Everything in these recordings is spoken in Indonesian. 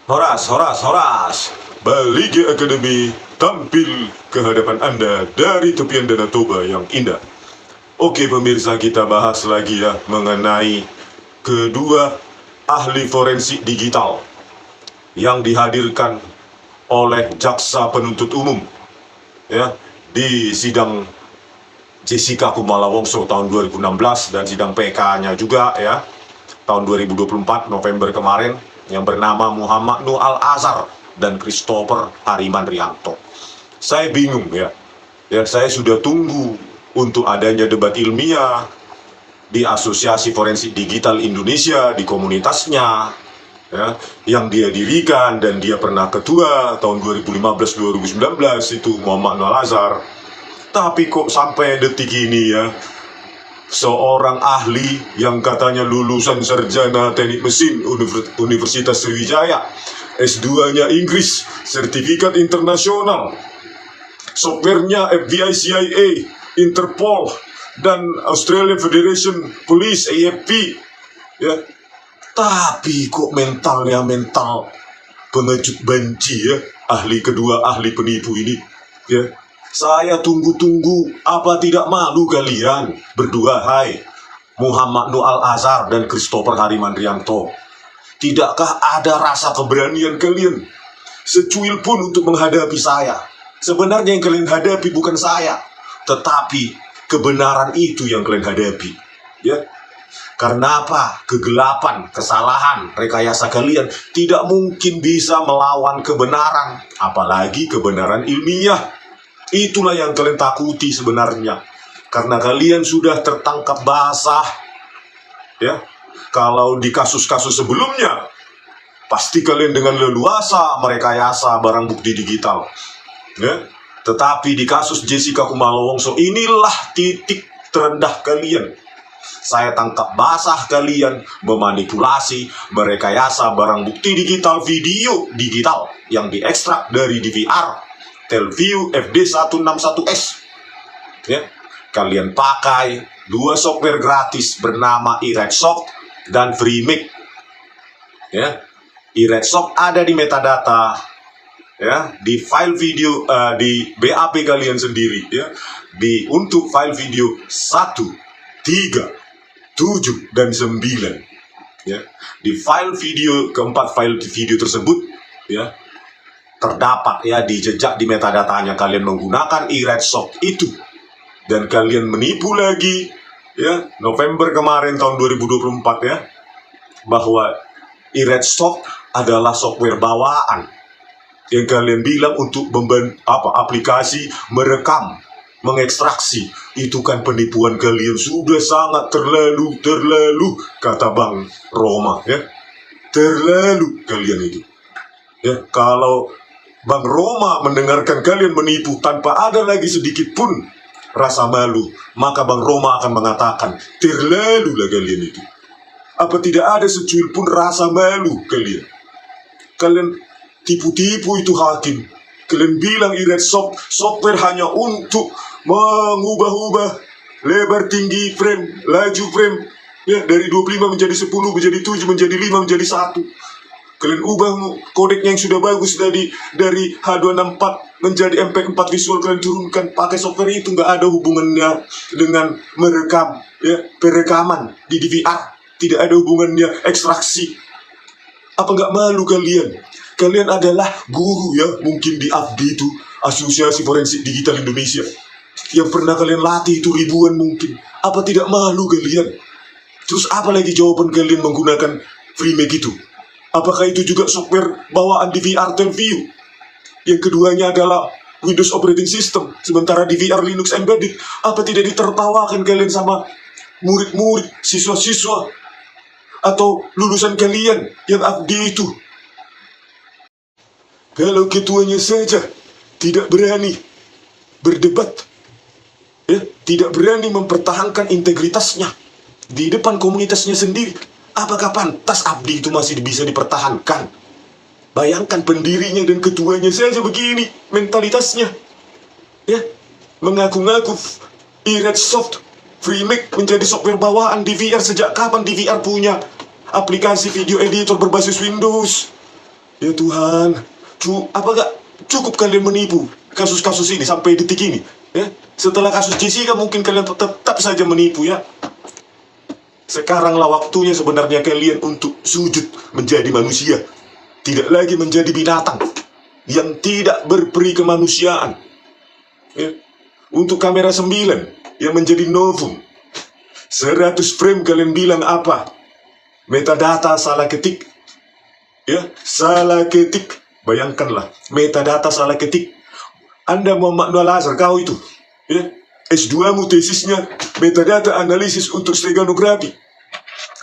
Horas, Horas, Horas. Balige Academy tampil ke hadapan Anda dari tepian Danau Toba yang indah. Oke pemirsa, kita bahas lagi ya mengenai kedua ahli forensik digital yang dihadirkan oleh jaksa penuntut umum ya di sidang Jessica Kumala Wongso tahun 2016 dan sidang PK-nya juga ya tahun 2024 November kemarin yang bernama Muhammad Nuh Al-Azhar dan Christopher Harimandrianto. Saya bingung ya, saya sudah tunggu untuk adanya debat ilmiah di Asosiasi Forensik Digital Indonesia, di komunitasnya ya, yang dia dirikan dan dia pernah ketua tahun 2015-2019 itu Muhammad Nuh Al-Azhar. Tapi kok sampai detik ini ya, seorang ahli yang katanya lulusan sarjana teknik mesin Universitas Sriwijaya, S2-nya Inggris, sertifikat internasional, softwarenya FBI, CIA, Interpol, dan Australian Federation Police, AFP, ya. Tapi kok mentalnya mental pengecut benci ya, kedua ahli penipu ini, ya. Saya tunggu-tunggu, apa tidak malu kalian berdua, hai Muhammad Nuh Al-Azhar dan Christopher Harimandrianto? Tidakkah ada rasa keberanian kalian secuil pun untuk menghadapi saya? Sebenarnya yang kalian hadapi bukan saya, tetapi kebenaran itu yang kalian hadapi, ya. Karena apa? Kegelapan, kesalahan, rekayasa kalian tidak mungkin bisa melawan kebenaran, apalagi kebenaran ilmiah. Itulah yang kalian takuti sebenarnya, karena kalian sudah tertangkap basah, ya. Kalau di kasus-kasus sebelumnya, pasti kalian dengan leluasa merekayasa barang bukti digital, ya. Tetapi di kasus Jessica Kumala Wongso, inilah titik terendah kalian. Saya tangkap basah kalian memanipulasi, merekayasa barang bukti digital, video digital yang diekstrak dari DVR Telview FD161S, ya. Kalian pakai dua software gratis bernama iRedsoft dan FreeMic, ya. iRedsoft ada di metadata, ya, di file video, di BAP kalian sendiri, ya, untuk file video 1, 3, 7, dan 9, ya. Di file video, keempat file video tersebut, ya, terdapat ya di jejak di metadatanya kalian menggunakan iRedsoft itu, dan kalian menipu lagi ya November kemarin tahun 2024 ya, bahwa iRedsoft adalah software bawaan yang kalian bilang untuk aplikasi merekam, mengekstraksi. Itu kan penipuan kalian sudah sangat terlalu, kata Bang Roma, ya. Terlalu kalian itu, ya. Kalau Bang Roma mendengarkan kalian menipu tanpa ada lagi sedikit pun rasa malu, maka Bang Roma akan mengatakan, terlalulah kalian itu. Apa tidak ada secuil pun rasa malu kalian? Kalian tipu-tipu itu hakim. Kalian bilang iRedsoft software hanya untuk mengubah-ubah lebar tinggi frame, laju frame, ya, dari 25 menjadi 10, menjadi 7, menjadi 5, menjadi 1. Kalian ubah kodeknya yang sudah bagus dari H264 menjadi MP4 visual, kalian turunkan pakai software itu, nggak ada hubungannya dengan merekam, ya, perekaman di DVR, tidak ada hubungannya ekstraksi. Apa nggak malu kalian? Kalian adalah guru ya, mungkin di AFDI itu, Asosiasi Forensik Digital Indonesia, yang pernah kalian latih itu ribuan mungkin. Apa tidak malu kalian? Terus apa lagi jawaban kalian menggunakan FreeMic itu? Apakah itu juga software bawaan DVR Telview? Yang keduanya adalah Windows Operating System, sementara DVR Linux Embedded. Apa tidak ditertawakan kalian sama murid-murid, siswa-siswa, atau lulusan kalian yang abdi itu? Kalau ketuanya saja tidak berani berdebat, ya, tidak berani mempertahankan integritasnya di depan komunitasnya sendiri, apakah pantas abdi itu masih bisa dipertahankan? Bayangkan pendirinya dan ketuanya saja begini mentalitasnya, ya, mengaku-ngaku iRedsoft, FreeMic menjadi software bawaan DVR. Sejak kapan DVR punya aplikasi video editor berbasis Windows? Ya Tuhan, apakah cukup kalian menipu kasus-kasus ini sampai detik ini? Ya, setelah kasus Jessica mungkin kalian tetap saja menipu ya. Sekaranglah waktunya sebenarnya kalian untuk sujud menjadi manusia, tidak lagi menjadi binatang yang tidak berperi kemanusiaan. Ya. Untuk kamera 9 yang menjadi novum, 100 frame kalian bilang apa? Metadata salah ketik. Ya, salah ketik. Bayangkanlah, metadata salah ketik. Anda Muhammad Noel Azhar, kau itu, ya, S2-mu tesisnya metadata analisis untuk steganografi.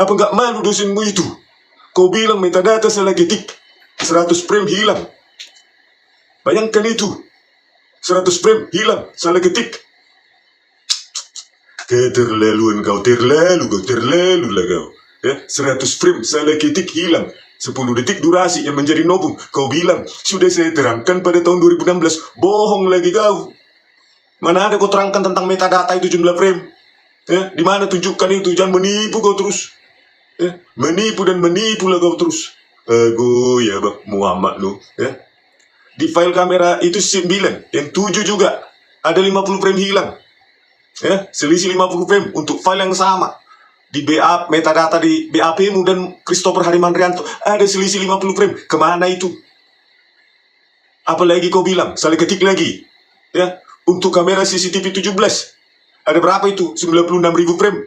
Apa nggak malu dosenmu itu? Kau bilang metadata salah ketik, 100 frame hilang. Bayangkan itu, 100 frame hilang, salah ketik. Keterlaluan kau, terlalu lah kau. Ya, 100 frame salah ketik hilang. 10 detik durasi yang menjadi novum. Kau bilang, sudah saya terangkan pada tahun 2016. Bohong lagi kau. Mana ada kau terangkan tentang metadata itu jumlah frame? Ya, di mana tunjukkan itu? Jangan menipu kau terus. Ya, menipu dan menipu lah kau terus. Aku ya bang Muhammad lu. Ya. Di file kamera itu 9, yang 7 juga ada 50 frame hilang. Ya, selisih 50 frame untuk file yang sama. Di BA metadata di BAP-mu dan Christopher Harimandrianto ada selisih 50 frame. Kemana itu? Apalagi kau bilang salah ketik lagi. Ya, untuk kamera CCTV 17 ada berapa itu? 96.000 frame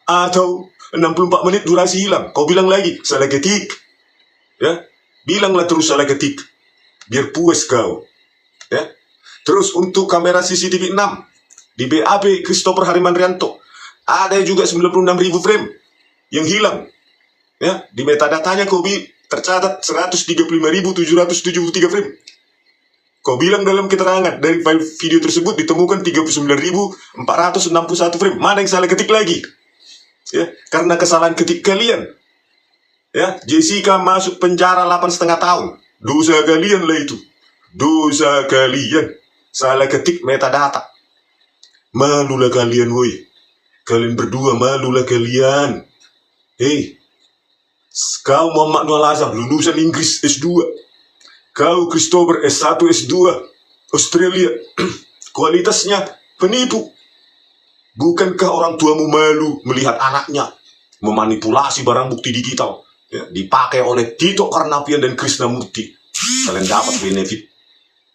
atau 64 menit durasi hilang. Kau bilang lagi salah ketik. Ya, bilanglah terus salah ketik biar puas kau. Ya. Terus untuk kamera CCTV 6 di BAP Christopher Harimandrianto ada juga 96.000 frame yang hilang. Ya, di metadatanya kau tercatat 135.773 frame. Kau bilang dalam keterangan dari file video tersebut ditemukan 39.461 frame. Mana yang salah ketik lagi? Ya, karena kesalahan ketik kalian. Ya, Jessica masuk penjara 8,5 tahun. Dosa kalian lah itu. Dosa kalian. Salah ketik metadata. Malulah kalian, woi. Kalian berdua malulah kalian. Hei, kau Muhammad Noel Azhar lulusan Inggris S2. Kau Christopher S1 S2 Australia. Kualitasnya penipu. Bukankah orang tuamu malu melihat anaknya memanipulasi barang bukti digital, ya, dipakai oleh Tito Karnavian dan Krishnamurti? Kalian dapat benefit,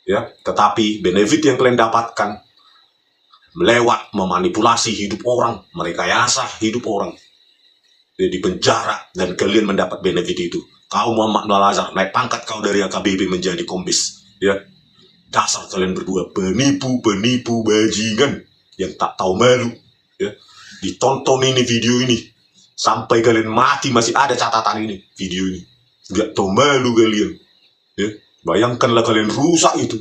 ya, tetapi benefit yang kalian dapatkan melewat memanipulasi hidup orang, merekayasa hidup orang, ya, di penjara, dan kalian mendapat benefit itu. Kau Muhammad Noel Azhar naik pangkat kau dari AKBP menjadi kombes, ya. Dasar kalian berdua penipu bajingan yang tak tahu malu, ya. Ditonton ini video ini sampai kalian mati masih ada catatan ini video ini. Gak tahu malu kalian, ya. Bayangkanlah kalian rusak itu.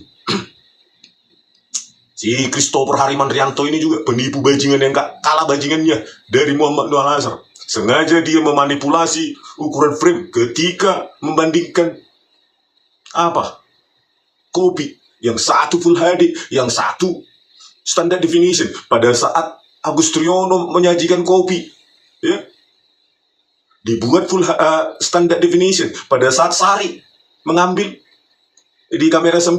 Si Christopher Harimandrianto ini juga penipu bajingan yang gak kalah bajingannya dari Muhammad Noel Azhar. Sengaja dia memanipulasi ukuran frame ketika membandingkan apa? Kopi. Yang satu Full HD, yang satu Standard Definition. Pada saat Agus Triyono menyajikan kopi, ya, dibuat Standard Definition. Pada saat Sari mengambil di kamera 9,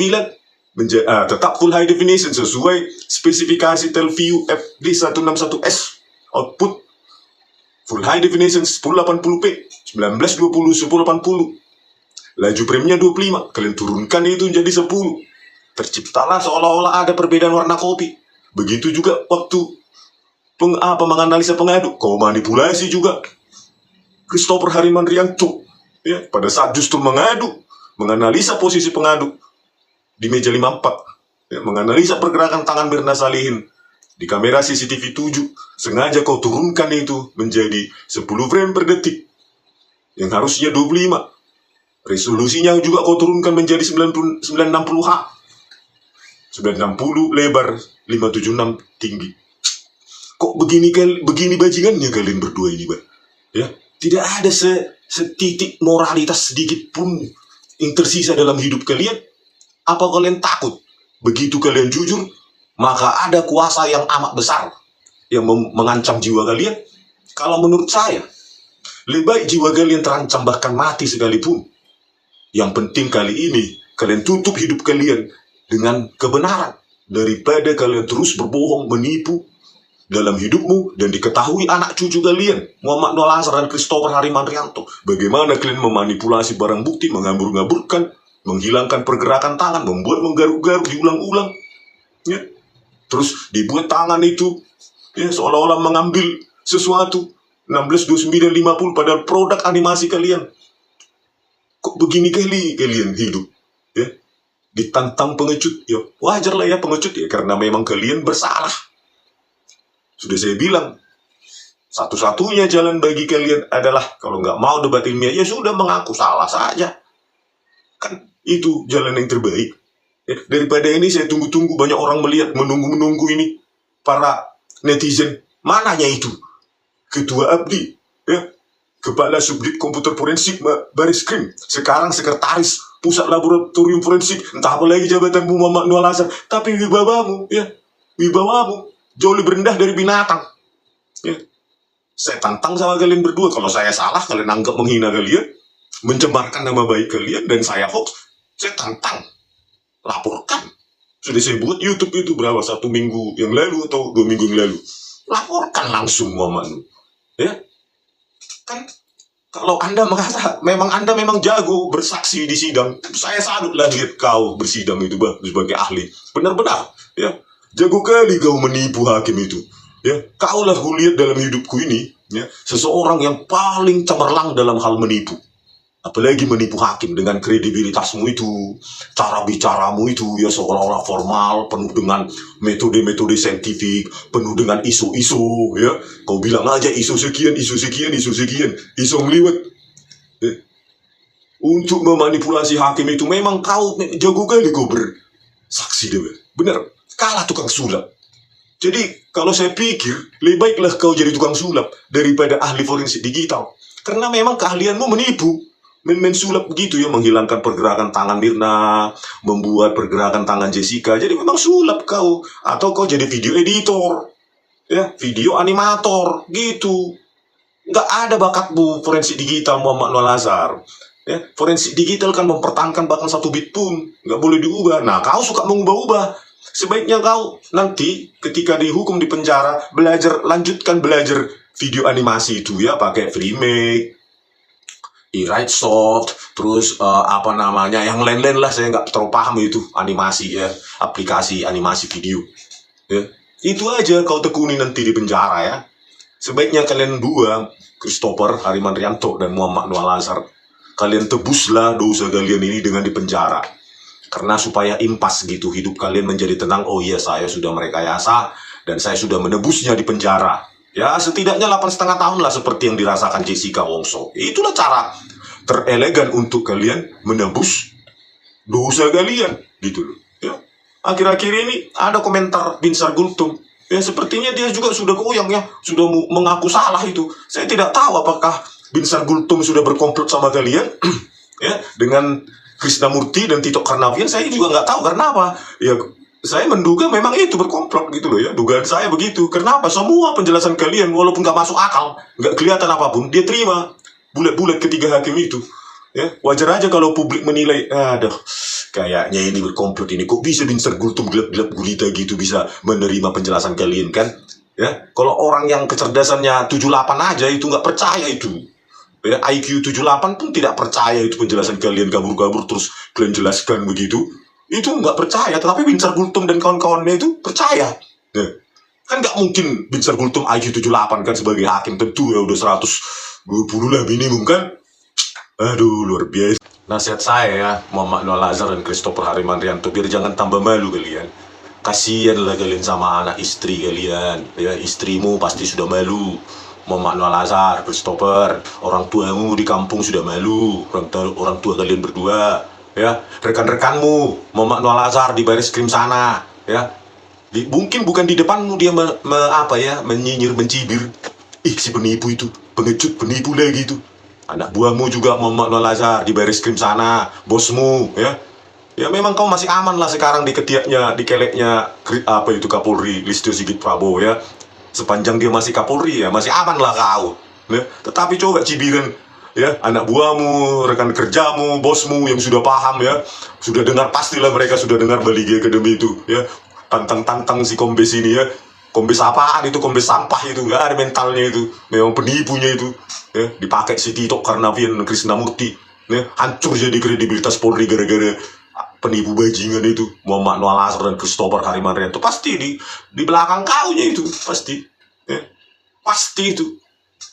tetap Full High Definition sesuai spesifikasi Telview FD161S. Output Full High Definition 1080p 1920 1080. Laju premnya 25. Kalian turunkan itu jadi 10. Terciptalah seolah-olah ada perbedaan warna kopi. Begitu juga waktu menganalisa pengadu. Kau manipulasi juga Christopher Harimandrianto, ya, pada saat justru menganalisa posisi pengadu di meja 54, ya, menganalisa pergerakan tangan Mirna Salihin di kamera CCTV 7, sengaja kau turunkan itu menjadi 10 frame per detik yang harusnya 25. Resolusinya juga kau turunkan menjadi 960H, 960 lebar, 576 tinggi. Kok begini bajingannya kalian berdua ini, Bang? Ya, tidak ada setitik moralitas sedikit pun yang tersisa dalam hidup kalian. Apa kalian takut begitu kalian jujur, maka ada kuasa yang amat besar yang mengancam jiwa kalian? Kalau menurut saya, lebih baik jiwa kalian terancam bahkan mati sekalipun, Yang penting kali ini kalian tutup hidup kalian dengan kebenaran daripada kalian terus berbohong, menipu dalam hidupmu dan diketahui anak cucu kalian, Muhammad Noah Lazar dan Christopher Harimandrianto. Bagaimana kalian memanipulasi barang bukti, mengambur-ngaburkan, menghilangkan pergerakan tangan, membuat menggaruk-garuk diulang-ulang, ya. Terus dibuat tangan itu ya seolah-olah mengambil sesuatu 16, 29, 50 padahal produk animasi kalian. Kok begini kali kalian hidup, ya? Ditantang pengecut, ya wajar lah ya pengecut ya, karena memang kalian bersalah. Sudah saya bilang, satu-satunya jalan bagi kalian adalah kalau nggak mau debat ilmiah, ya sudah mengaku salah saja. Kan itu jalan yang terbaik. Ya, daripada ini saya tunggu-tunggu banyak orang melihat, menunggu-menunggu ini. Para netizen, mananya itu? Ketua Abdi, ya, Kepala Subdit Komputer Forensik Baris Krim, sekarang Sekretaris Pusat Laboratorium Forensik, entah apa lagi jabatanmu Muhammad Noah Lazar, tapi wibawamu, ya, wibawamu jauh lebih rendah dari binatang. Ya. Saya tantang sama kalian berdua. Kalau saya salah, kalian anggap menghina kalian, mencemarkan nama baik kalian, dan saya hoax, saya tantang. Laporkan. Sudah saya buat YouTube itu berapa? 1 minggu yang lalu atau 2 minggu yang lalu. Laporkan langsung Muhammad. Ya. Kan kalau Anda merasa Anda memang jago bersaksi di sidang, saya salutlah lihat kau bersidang itu sebagai ahli. Benar-benar, ya. Jago kali kau menipu hakim itu. Ya, kaulah kulihat dalam hidupku ini, ya, seseorang yang paling cemerlang dalam hal menipu. Apalagi menipu hakim dengan kredibilitasmu itu, cara bicaramu itu ya seolah-olah formal, penuh dengan metode-metode saintifik, penuh dengan isu-isu, ya. Kau bilang aja isu sekian, isu sekian, isu sekian, isu ngeliwet. Ya. Untuk memanipulasi hakim itu memang kau jago kali kau bersaksi deh. Benar. Kalah tukang sulap. Jadi kalau saya pikir lebih baiklah kau jadi tukang sulap daripada ahli forensik digital. Karena memang keahlianmu menipu. Main sulap begitu ya, menghilangkan pergerakan tangan Mirna, membuat pergerakan tangan Jessica. Jadi memang sulap kau. Atau kau jadi video editor, ya, video animator gitu. Nggak ada bakatmu forensik digital Muhammad Noah Lazar. Ya, forensik digital kan mempertahankan bahkan 1 bit pun nggak boleh diubah. Nah, kau suka mengubah-ubah. Sebaiknya kau nanti ketika dihukum di penjara lanjutkan belajar video animasi itu ya, pakai Freemake, iWriteSoft, terus yang lain-lain lah, saya nggak terlalu paham itu animasi ya, aplikasi animasi video. Ya, itu aja kau tekuni nanti di penjara ya. Sebaiknya kalian dua, Christopher Harimandrianto dan Muhammad Noah Lazar, kalian tebuslah dosa kalian ini dengan di penjara. Karena supaya impas gitu hidup kalian menjadi tenang. Oh iya, saya sudah merekayasa dan saya sudah menebusnya di penjara. Ya setidaknya 8,5 tahun lah seperti yang dirasakan Jessica Wongso. Itulah cara terelegan untuk kalian menebus dosa kalian gitu loh. Ya. Akhir-akhir ini ada komentar Binsar Gultom. Ya sepertinya dia juga sudah goyang ya, sudah mengaku salah itu. Saya tidak tahu apakah Binsar Gultom sudah berkomplot sama kalian ya dengan Krishnamurti dan Tito Karnavian. Saya juga nggak tahu karena apa. Ya, saya menduga memang itu berkomplot gitu loh ya. Dugaan saya begitu. Kenapa? Semua penjelasan kalian walaupun nggak masuk akal, nggak kelihatan apapun, dia terima bulat-bulat ketiga hakim itu. Ya, wajar aja kalau publik menilai, aduh, kayaknya ini berkomplot ini. Kok bisa Binsar Gultom gelap-gelap gulita gitu bisa menerima penjelasan kalian kan? Ya, kalau orang yang kecerdasannya 78 aja itu nggak percaya itu. Ya, IQ 78 pun tidak percaya itu penjelasan kalian kabur-kabur terus kalian jelaskan begitu. Itu nggak percaya, tetapi Binsar Gultom dan kawan-kawannya itu percaya. Ya. Kan nggak mungkin Binsar Gultom IQ 78 kan sebagai hakim, tentu ya udah 120 lah minimum kan. Aduh, luar biasa. Nasihat saya ya, Muhammad Noah Lazar dan Christopher Harimandrianto, biar jangan tambah malu kalian. Kasianlah kalian sama anak istri kalian. Ya, istrimu pasti sudah malu. Muhammad Noah Lazar, Christopher, orang tuamu di kampung sudah malu, orang tua kalian berdua, ya, rekan-rekanmu, Muhammad Noah Lazar di baris krim sana, ya, mungkin bukan di depanmu dia menyinyir, mencibir, si penipu itu, pengecut, penipu lagi itu, anak buahmu juga Muhammad Noah Lazar di baris krim sana, bosmu, ya memang kau masih aman lah sekarang di ketiaknya, di keleknya, Kapolri Listio Sigit Prabowo ya. Sepanjang dia masih Kapolri ya masih aman lah kau. Ya. Tetapi coba cibiran ya, anak buahmu, rekan kerjamu, bosmu yang sudah paham ya, sudah dengar, pastilah mereka sudah dengar Baligi Academy itu ya, tantang-tantang si kombes ini ya. Kombes apaan itu, kombes sampah itu, nggak ada mentalnya itu, memang penipunya itu ya, dipakai si Tito Karnavian Krisnamurti ya, hancur jadi kredibilitas Polri gara-gara penipu bajingan itu Muhammad Noah Lasar dan Christopher Harimanrianto. Pasti di belakang kaunya itu, pasti ya, pasti itu.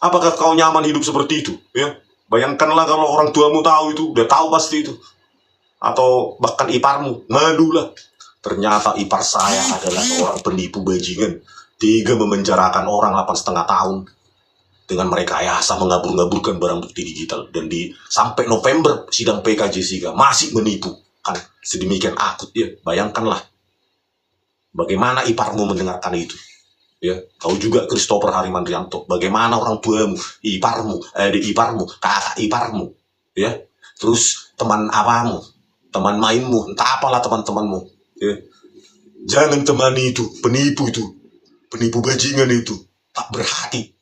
Apakah kau nyaman hidup seperti itu ya? Bayangkanlah kalau orang tuamu tahu itu, udah tahu pasti itu, atau bahkan iparmu, malulah. Ternyata ipar saya adalah seorang penipu bajingan, tega memenjarakan orang 8,5 tahun dengan merekayasa mengabur-ngaburkan barang bukti digital, dan sampai November sidang PK Jessica masih menipu kan, sedemikian akut ya. Bayangkanlah bagaimana iparmu mendengarkan itu ya. Kau juga Christopher Harimanrianto, bagaimana orang tuamu, iparmu, kakak iparmu ya, terus teman apamu, teman mainmu, entah apalah teman-temanmu ya. Jangan temani itu, penipu bajingan itu, tak berhati,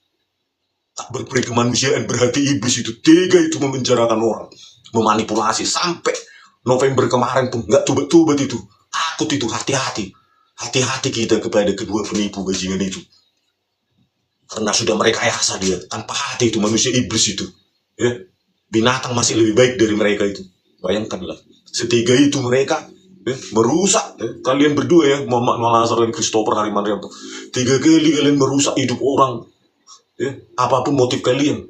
tak berperi kemanusiaan, berhati iblis itu, tega itu memenjarakan orang, memanipulasi sampai November kemarin pun nggak tubat-tubat itu. Takut itu, hati-hati kita kepada kedua penipu bajingan itu, karena sudah merekayasa dia tanpa hati itu, manusia iblis itu ya. Binatang masih lebih baik dari mereka itu. Bayangkanlah, setiga itu mereka merusak kalian berdua ya, Muhammad Noah Lasar dan Christopher Harimanrianto. 3 kali kalian merusak hidup orang ya. Apapun motif kalian,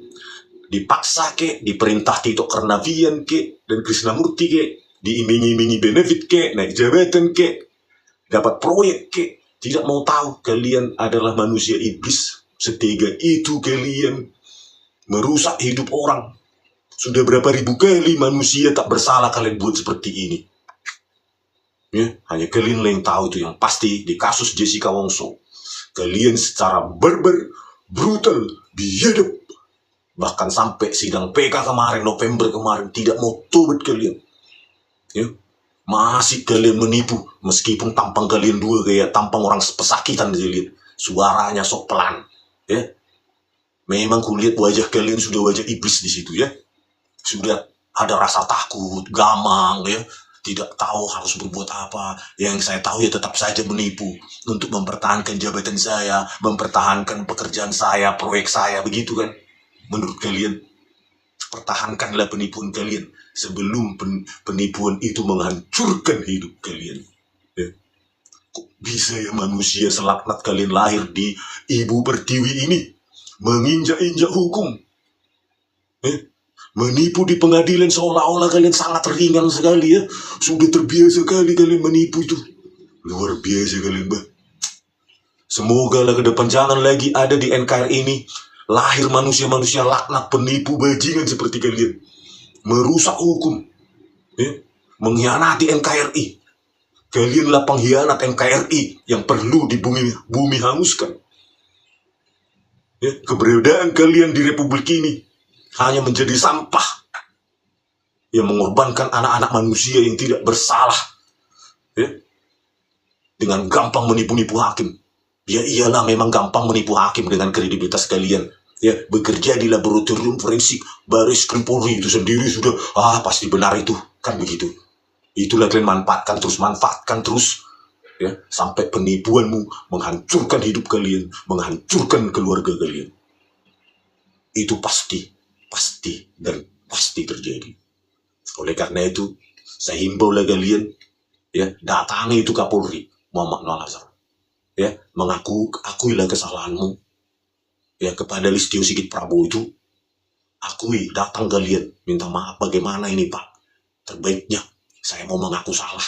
dipaksa ke, diperintah Tito Karnavian ke dan Krisnamurti ke, diiming-imingi benefit ke, naik jabatan ke, dapat proyek ke, tidak mau tahu kalian adalah manusia iblis. Setiga itu kalian merusak hidup orang. Sudah berapa ribu kali manusia tak bersalah kalian buat seperti ini ya. Hanya kalian yang tahu itu. Yang pasti di kasus Jessica Wongso, kalian secara barbar, brutal, biadab, bahkan sampai sidang PK kemarin, November kemarin, tidak mau tobat kalian ya. Masih kalian menipu, meskipun tampang kalian dua kayak tampang orang pesakitan dilihat, suaranya sok pelan ya. Memang kulihat wajah kalian sudah wajah iblis di situ ya. Sudah ada rasa takut, gamang ya, tidak tahu harus berbuat apa. Yang saya tahu ya tetap saja menipu untuk mempertahankan jabatan saya, mempertahankan pekerjaan saya, proyek saya, begitu kan? Menurut kalian, pertahankanlah penipuan kalian sebelum penipuan itu menghancurkan hidup kalian ya. Kok bisa ya manusia selaknat kalian lahir di ibu pertiwi ini menginjak-injak hukum ya? Menipu di pengadilan seolah-olah kalian sangat ringan sekali ya. Sudah terbiasa kali kalian menipu itu. Luar biasa kalian, bah. Semoga lah ke depan jangan lagi ada di NKRI ini lahir manusia-manusia laknat penipu bajingan seperti kalian. Merusak hukum ya? Mengkhianati NKRI. Kalianlah pengkhianat NKRI yang perlu di bumi hanguskan ya. Keberadaan kalian di Republik ini hanya menjadi sampah yang mengorbankan anak-anak manusia yang tidak bersalah ya. Dengan gampang menipu-nipu hakim. Ya iyalah, memang gampang menipu hakim dengan kredibilitas kalian ya. Bekerja di laboratorium forensik Baris Krim Polri itu sendiri sudah pasti benar itu kan, begitu. Itulah kalian manfaatkan terus ya, sampai penipuanmu menghancurkan hidup kalian, menghancurkan keluarga kalian. Itu pasti dan pasti terjadi. Oleh karena itu, saya himbau lah kalian ya, datangi itu Kapolri Muhammad Noah Lasar ya, akuilah kesalahanmu ya kepada Listio Sigit Prabowo itu. Akui, datang kalian minta maaf, bagaimana ini Pak, terbaiknya saya mau mengaku salah.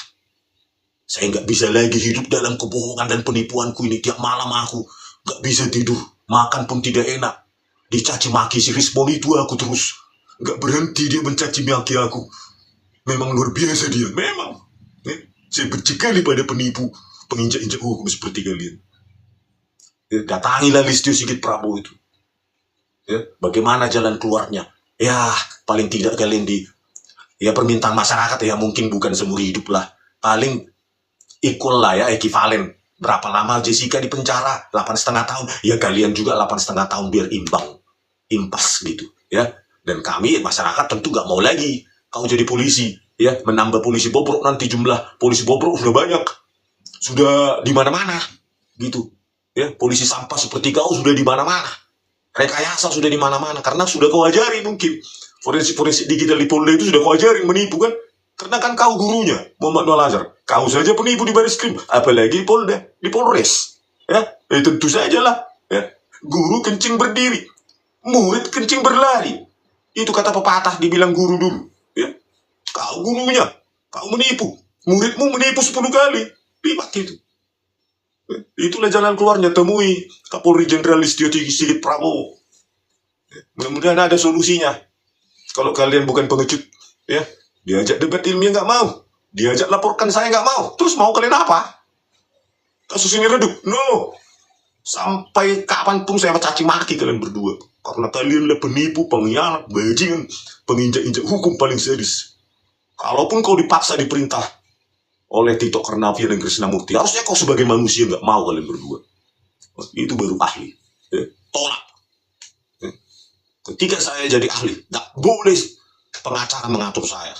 Saya nggak bisa lagi hidup dalam kebohongan dan penipuanku ini. Tiap malam aku nggak bisa tidur, makan pun tidak enak. Dicaci maki si Rismon itu aku terus. Nggak berhenti dia mencaci maki aku. Memang luar biasa dia, memang. Saya benci kali pada penipu, penginjak-injak hukum seperti kalian. Datangilah Listio Sigit Prabowo itu. Ya, bagaimana jalan keluarnya? Ya, paling tidak kalian permintaan masyarakat ya, mungkin bukan seumur hidup lah. Paling equal lah ya, ekivalen. Berapa lama Jessica di penjara? 8,5 tahun. Ya kalian juga 8,5 tahun biar imbang. Impas gitu ya. Dan kami masyarakat tentu gak mau lagi kau jadi polisi, ya, menambah polisi bobrok. Nanti jumlah polisi bobrok sudah banyak, sudah di mana-mana, gitu. Ya, polisi sampah seperti kau sudah di mana-mana, rekayasa sudah di mana-mana, karena sudah kau ajari mungkin forensik digital di Polda itu sudah kau ajarin menipu kan, karena kan kau gurunya Muhammad Noel Azhar, kau saja penipu di baris krim, apalagi di Polda, di Polres, ya, tentu saja lah, ya, guru kencing berdiri, murid kencing berlari, itu kata pepatah dibilang guru dulu, ya, kau gurunya, kau menipu, muridmu menipu 10 kali, lipat itu. Itulah jalan keluarnya, temui Kapolri Jenderal Listio Sigit Prabowo. Mudah-mudahan ada solusinya. Kalau kalian bukan pengecut, ya, diajak debat ilmiah nggak mau, diajak laporkan saya nggak mau, terus mau kalian apa? Kasus ini redup? No. Sampai kapanpun saya caci maki kalian berdua, karena kalianlah penipu, pengkhianat, bajingan, penginjak-injak hukum paling sadis. Kalaupun kau dipaksa diperintah oleh Tito Karnavian dan Krishnamurti, harusnya kau sebagai manusia nggak mau kalian berdua. Itu baru ahli. Ya, tolak. Ya. Ketika saya jadi ahli, nggak boleh pengacara mengatur saya.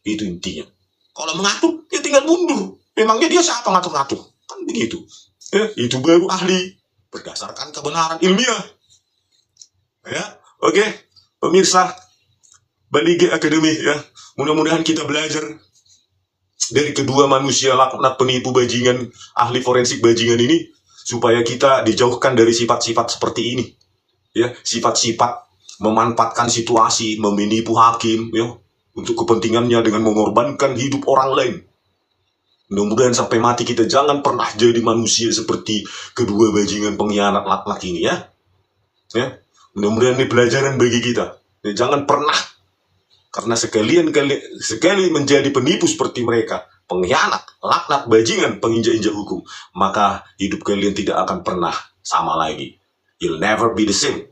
Itu intinya. Kalau mengatur, ya tinggal mundur. Memangnya dia siapa ngatur-ngatur? Kan begitu. Ya, itu baru ahli. Berdasarkan kebenaran ilmiah. Ya, oke. Pemirsa, Balige Academy, ya. Mudah-mudahan kita belajar dari kedua manusia laknat penipu bajingan, ahli forensik bajingan ini, supaya kita dijauhkan dari sifat-sifat seperti ini, ya, sifat-sifat memanfaatkan situasi, menipu hakim, ya, untuk kepentingannya dengan mengorbankan hidup orang lain. Mudah-mudahan sampai mati kita jangan pernah jadi manusia seperti kedua bajingan pengkhianat laknat ini, ya. Ya, mudah-mudahan ini pelajaran bagi kita. Ya, jangan pernah. Karena sekali menjadi penipu seperti mereka, pengkhianat, laknat, bajingan, penginjak-injak hukum, maka hidup kalian tidak akan pernah sama lagi. You'll never be the same.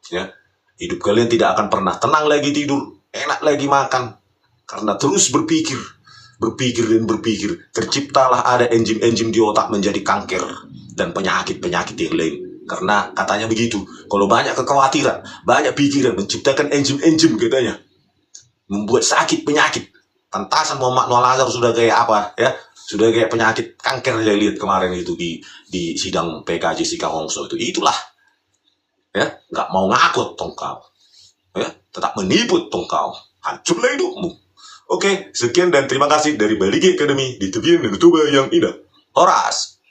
Ya, hidup kalian tidak akan pernah tenang lagi tidur, enak lagi makan, karena terus berpikir dan berpikir. Terciptalah ada enzim-enzim di otak menjadi kanker dan penyakit-penyakit yang lain. Karena katanya begitu, kalau banyak kekhawatiran, banyak pikiran, menciptakan enzim-enzim katanya, membuat sakit penyakit. Pantasan Muhammad Noel Azhar sudah kayak apa, ya, sudah kayak penyakit kanker. Saya lihat kemarin itu di sidang PKJ Sikang Hongso itu. Itulah, ya, nggak mau ngaku tongkau, ya, tetap menipu tongkau, hancurlah hidupmu. Oke, sekian dan terima kasih dari Balige Academy di tepian dan Toba yang indah. Horas.